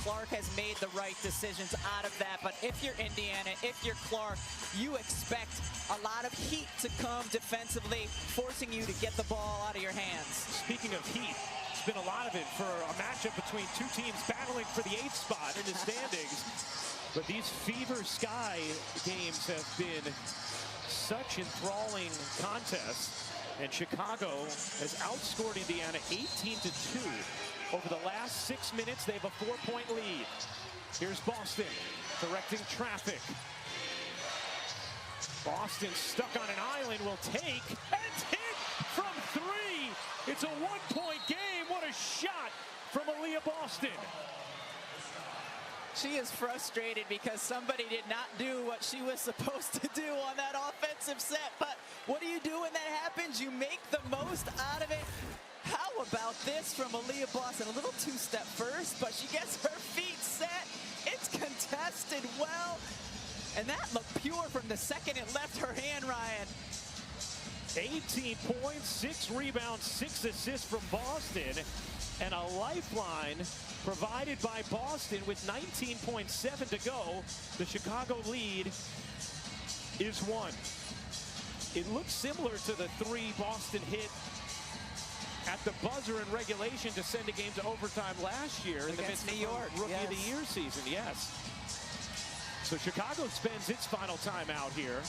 Clark has made the right decisions out of that. But if you're Indiana, if you're Clark, you expect a lot of heat to come defensively, forcing you to get the ball out of your hands. Speaking of heat, it's been a lot of it for a matchup between two teams battling for the 8th spot in the standings. But these Fever Sky games have been such enthralling contests. And Chicago has outscored Indiana 18-2. Over the last 6 minutes, they have a 4-point lead. Here's Boston directing traffic. Boston stuck on an island, will take and hit from 3. It's a 1-point game. What a shot from Aaliyah Boston. She is frustrated because somebody did not do what she was supposed to do on that offensive set. But what do you do when that happens? You make the most out of it. How about this from Aaliyah Boston? A little two-step first, but she gets her feet set. It's contested well. And that looked pure from the second it left her hand, Ryan. 18 points, 6 rebounds, 6 assists from Boston. And a lifeline provided by Boston with 19.7 to go. The Chicago lead is 1. It looks similar to the 3 Boston hit at the buzzer in regulation to send a game to overtime last year in the midst of New York Rookie of the Year season. Yes. So Chicago spends its final time out here.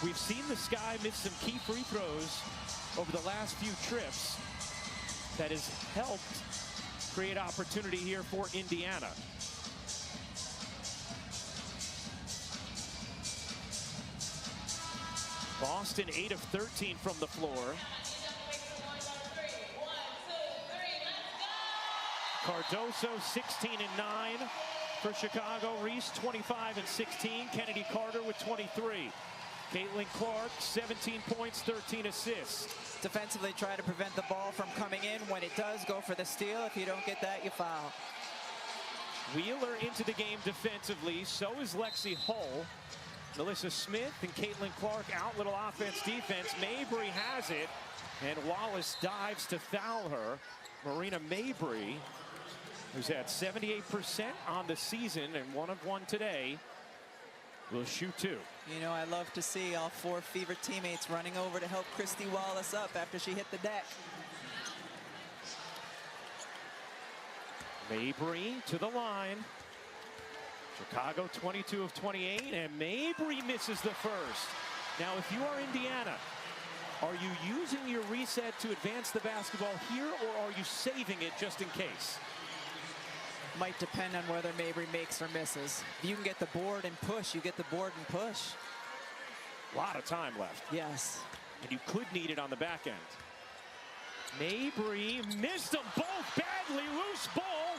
We've seen the Sky miss some key free throws over the last few trips. That has helped create opportunity here for Indiana. Boston 8 of 13 from the floor. Cardoso 16 and 9 for Chicago. Reese 25 and 16. Kennedy Carter with 23. Caitlin Clark 17 points, 13 assists. Defensively try to prevent the ball from coming in. When it does, go for the steal. If you don't get that, you foul. Wheeler into the game defensively. So is Lexi Hull. Melissa Smith and Caitlin Clark out. Little offense, defense. Mabry has it. And Wallace dives to foul her. Marina Mabry, who's at 78% on the season and 1 of 1 today, will shoot 2. You know, I love to see all 4 Fever teammates running over to help Christy Wallace up after she hit the deck. Mabry to the line. Chicago 22 of 28, and Mabry misses the first. Now, if you are Indiana, are you using your reset to advance the basketball here, or are you saving it just in case? Might depend on whether Mabry makes or misses. If you can get the board and push, you get the board and push. A lot of time left. Yes. And you could need it on the back end. Mabry missed them both badly. Loose ball.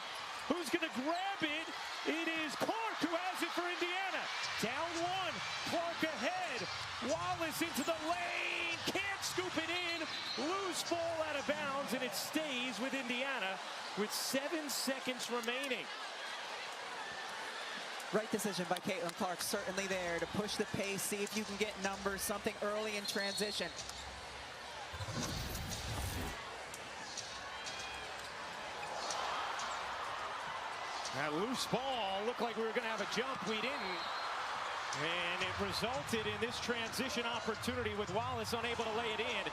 Who's going to grab it? It is Clark who has it for Indiana. Down 1. Clark ahead. Wallace into the lane. Can't scoop it in. Loose ball out of bounds, and it stays with Indiana with 7 seconds remaining. Right decision by Caitlin Clark, certainly there to push the pace, see if you can get numbers, something early in transition. That loose ball looked like we were going to have a jump. We didn't. And it resulted in this transition opportunity with Wallace unable to lay it in.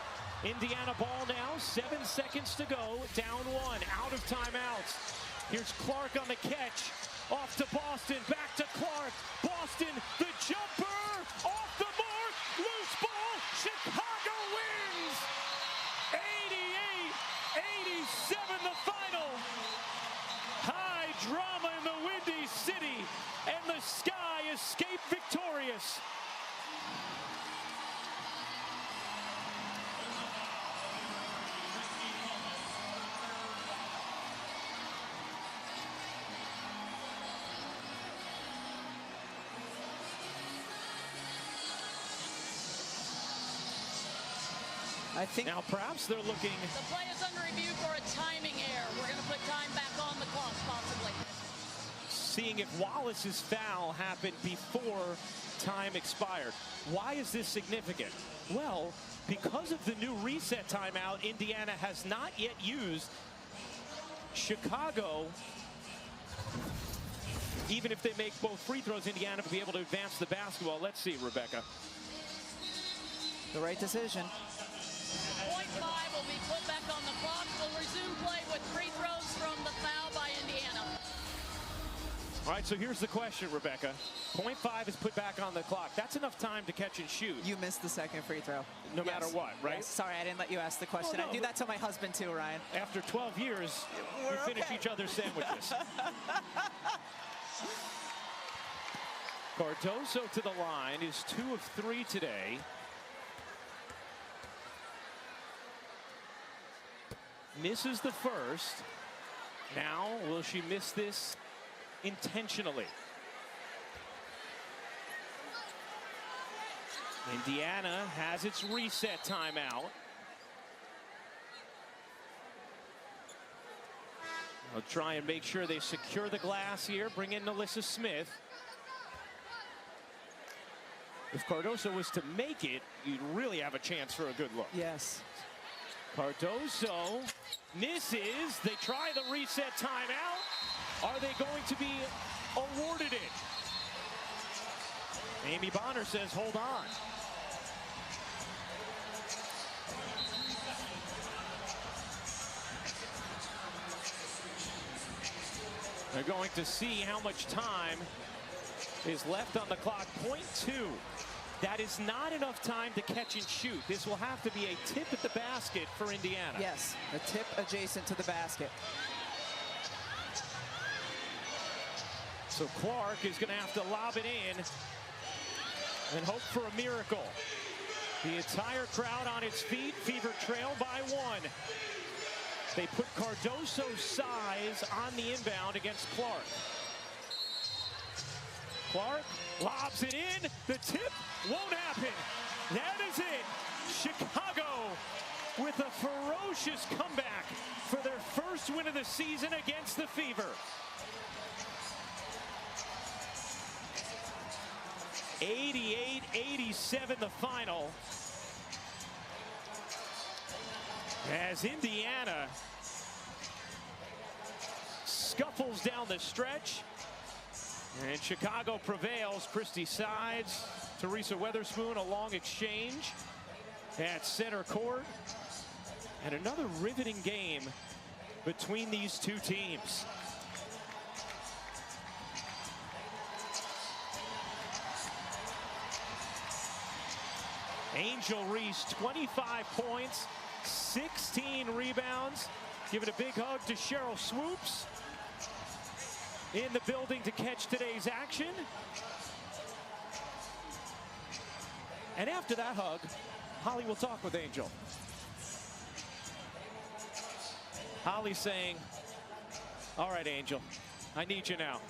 Indiana ball now, 7 seconds to go, down 1, out of timeouts. Here's Clark on the catch, off to Boston, back to Clark. Boston, the jumper, off the mark, loose ball, Chicago wins! 88-87 the final. High drama in the Windy City, and the Sky escape victorious. I think now perhaps they're looking. The play is under review for a timing error. We're going to put time back on the clock, possibly. Seeing if Wallace's foul happened before time expired. Why is this significant? Well, because of the new reset timeout Indiana has not yet used, Chicago even if they make both free throws, Indiana will be able to advance the basketball. Let's see, Rebecca. The right decision. .5 will be put back on the clock. We'll resume play with free throws from the foul by Indiana. All right, so here's the question, Rebecca. .5 is put back on the clock. That's enough time to catch and shoot. You missed the second free throw. No matter what, right? Yes. Sorry, I didn't let you ask the question. Oh, no. I do that to my husband too, Ryan. After 12 years, we finish each other's sandwiches. Cardoso to the line is 2 of 3 today. Misses the first. Now, will she miss this intentionally? Indiana has its reset timeout. They'll try and make sure they secure the glass here. Bring in Alyssa Smith. If Cardoso was to make it, you'd really have a chance for a good look. Yes. Cardoso misses. They try the reset timeout. Are they going to be awarded it? Amy Bonner says, hold on. They're going to see how much time is left on the clock. .2. That is not enough time to catch and shoot. This will have to be a tip at the basket for Indiana. Yes, a tip adjacent to the basket. So Clark is going to have to lob it in and hope for a miracle. The entire crowd on its feet. Fever trail by 1. They put Cardoso's size on the inbound against Clark. Clark lobs it in. The tip won't happen. That is it. Chicago with a ferocious comeback for their first win of the season against the Fever. 88-87 the final. As Indiana scuffles down the stretch. And Chicago prevails. Christy Sides, Teresa Weatherspoon, a long exchange at center court. And another riveting game between these two teams. Angel Reese, 25 points, 16 rebounds. Giving a big hug to Cheryl Swoops in the building to catch today's action. And after that hug, Holly will talk with Angel. Holly saying, all right, Angel, I need you now.